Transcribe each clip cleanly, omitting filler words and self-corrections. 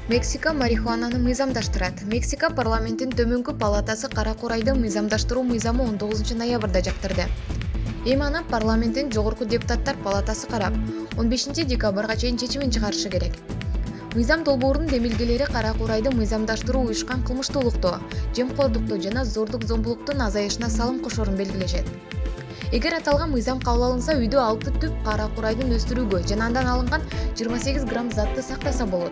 Мексика марихуананы мыйзамдаштырат. Мексика парламентин төмөнкү палатасы кара курайдын мыйзамдаштыруу мыйзамы 19 ноябрда жактырды. Эми аны парламенттин жогорку депутаттар палатасы карап, 15 декабрга чейин чечимин чыгарышы керек. Мыйзам долбоорунун демилгелери кара курайды мыйзамдаштыруу уюшкан кылмыштуулукту, жемкордукту жана зордук зомбулуктун азайышына салым кошорун белгилешет. Эгер аталган мыйзам кабыл алынса, үйдө 6 түп кара курайдын өстүрүүгө жана андан алынган 28 грамм затты сактаса болот.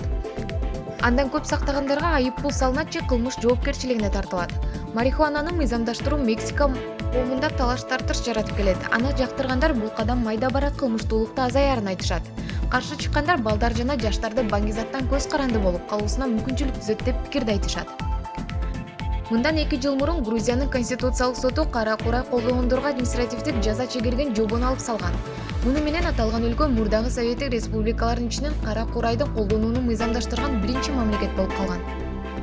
Андан көп сактагандарга айып пул салынат же кылмыш жоопкерчилигине тартылат. Марихуананы мыйзамдаштыруу Мексика коомунда талаш тартыш жаратып келет. Аны жактыргандар бул кадам майда бара кылмыштуулукту азаярын айтышат. Каршы чыккандар балдар жана жаштарды баңгизаттан көз каранды болуп калуусуна мүмкүнчүлүк түзөт деп пикирди айтышат. Мындан 2 жыл мурун Грузиянын конституциялык соту кара курай колдогондорго административдик жаза чегерген жобону алып салган. Муну менен аталган өлкө мурдагы Советтик республикалардын ичинен кара курайды колдонууну мыйзамдаштырган биринчи мамлекет болуп калган.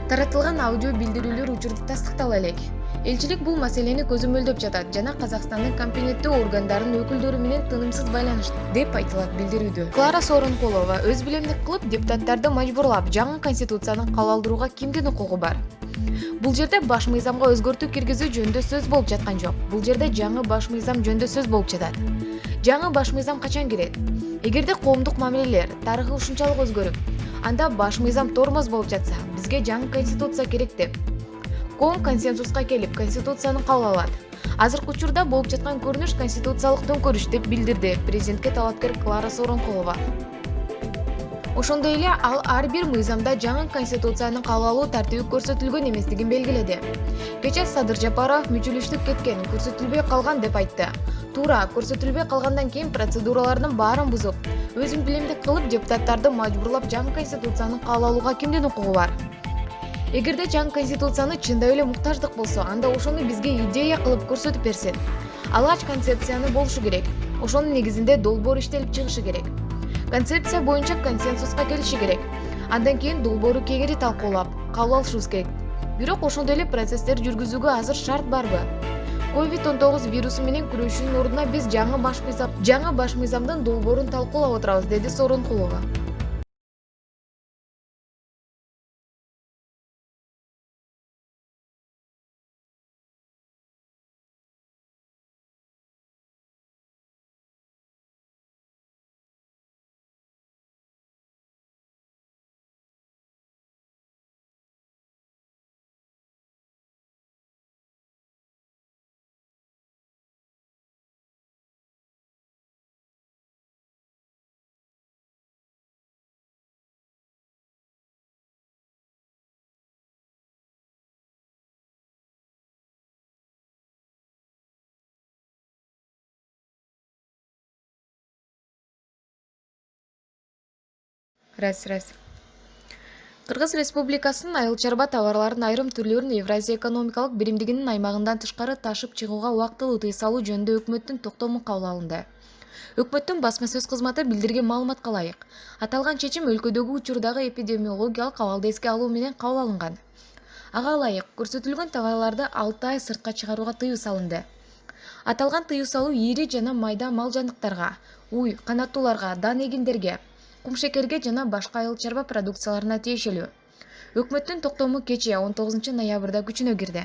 Таратылган аудио билдирүүлөр учурда тастыктала элек. Элчилик бул маселени көзөмөлдөп жатат жана Казакстандын компетенттүү органдарынын өкүлдөрү менен тынымсыз байланышты деп айтылат билдирүүдө. Клара Сооронкулова өз билемдик кылып депутаттарды мажбурлап, жаңы конституцияны кабыл алдырууга кимдин укугу бар? Бул жерде баш мыйзамга өзгөртүү киргизүү жөнүндө сөз болуп жаткан жок. Бул жерде жаңы баш мыйзам жөнүндө сөз болуп жатат. Жаңы баш мыйзам качан кирет? Эгерде коомдук мамилелер, тарыхы ушунчалык өзгөрүп, анда баш мыйзам тормоз болуп жатса, бизге жаңы конституция керек деп. Коом консенсуска келип, конституцияны кабыл алат. Азыркы учурда болуп жаткан көрүнүш конституциялык төңкөрүш деп билдирди президентке талапкер Клара Сооронкулова. Ошондой эле ал ар бир мыйзамда жаңы конституцияны кабыл алуу тартиби көрсөтүлгөн эместигин белгиледи. Кече Садыр Жапаров мүчөлүштүк кеткен, көрсөтүлбөй калган деп айтты. Туура, көрсөтүлбөй калгандан кийин процедуралардын баарын бузуп, өзүн билемдик кылып депутаттарды мажбурлап жаңы конституцияны кабыл алууга кимдин укугу бар? Эгерде жаңы конституцияны чындап эле муктаждык болсо, анда ошону бизге идея кылып көрсөтүп берсин. Алгач концепцияны болушу керек. Ошонун негизинде долбоор иштелип чыгышы керек. Концепция боюнча консенсуска келиши керек. Андан кийин долбоору кеңири талкуулап, кабыл алышыбыз керек. Бирок ошондой эле процесстер жүргүзүүгө азыр шарт барбы? COVID-19 вирусу менен күрөшүүнүн ордуна биз жаңы баш мыйзамдын долбоорун талкуулап отурабыз, деди Сооронкулова. Кыргыз Республикасынын айыл чарба товарларынын айрым түрлөрүн Евразия экономикалык биримдигинин аймагынан тышкары ташып чыгууга убактылуу тыюу салуу жөнүндө өкмөттүн токтому кабыл алынды. Өкмөттүн басма сөз кызматы билдирген маалыматка ылайык, аталган чечим өлкөдөгү учурдагы эпидемиологиялык абалды эске алуу менен кабыл алынган. Ага ылайык көрсөтүлгөн товарларды 6 ай сыртка чыгарууга тыюу салынды. Аталган тыюу салуу ири жана майда мал жандыктарга, уй, канаттууларга, дан эгиндерге, кумшекерге жана башка айыл чарба продукцияларына тиешелүү. Өкмөттүн токтому кечээ 19 ноябрда күчүнө кирди.